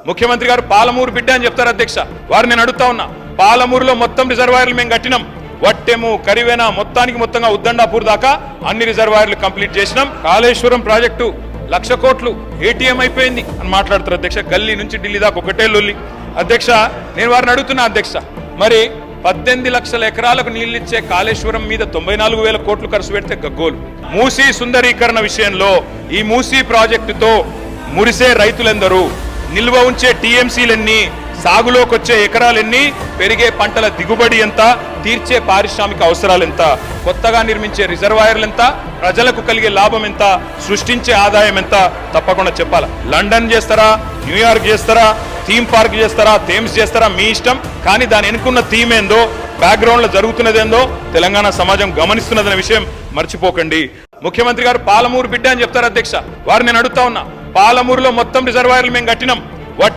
ముఖ్యమంత్రి గారు పాలమూరు బిడ్డ అని చెప్తారు అధ్యక్ష. వారు నేను అడుగుతా ఉన్నా, పాలమూరులో మొత్తం రిజర్వాయర్లు మేము కట్టినాం. వట్టెము, కరివేనా, మొత్తంగా ఉద్దండాపూర్ దాకా అన్ని రిజర్వాయర్లు కంప్లీట్ చేసినాం. కాళేశ్వరం ప్రాజెక్టు 1,00,000 కోట్లు ఏటీఎం అయిపోయింది అని మాట్లాడుతారు అధ్యక్ష. గల్లీ నుంచి ఢిల్లీ దాకా ఒకటే లొల్లి అధ్యక్ష. నేను వారిని అడుగుతున్నా అధ్యక్ష, మరి 18 లక్షల ఎకరాలకు నీళ్లిచ్చే కాళేశ్వరం మీద 94,000 కోట్లు ఖర్చు పెడితే గగ్గోలు. మూసీ సుందరీకరణ విషయంలో ఈ మూసీ ప్రాజెక్టుతో మురిసే రైతులెందరూ, నిల్వ ఉంచే టీఎంసీలెన్ని, సాగులోకి వచ్చే ఎకరాలెన్ని, పెరిగే పంటల దిగుబడి ఎంత, తీర్చే పారిశ్రామిక అవసరాలు ఎంత, కొత్తగా నిర్మించే రిజర్వాయర్లు ఎంత, ప్రజలకు కలిగే లాభం ఎంత, సృష్టించే ఆదాయం ఎంత తప్పకుండా చెప్పాలా. లండన్ చేస్తారా, న్యూయార్క్ చేస్తారా, థీమ్ పార్క్ చేస్తారా, థేమ్స్ చేస్తారా, మీ ఇష్టం. కానీ దాని వెనుకున్న థీమ్ ఏందో, బ్యాక్గ్రౌండ్ లో జరుగుతున్నదేందో తెలంగాణ సమాజం గమనిస్తున్నదనే విషయం మర్చిపోకండి. ముఖ్యమంత్రి గారు పాలమూరు బిడ్డ అని చెప్తారు అధ్యక్ష. వారు నేను అడుగుతా ఉన్నా, పాలమూరులో మొత్తం రిజర్వాయర్లు మేము కట్టినాం.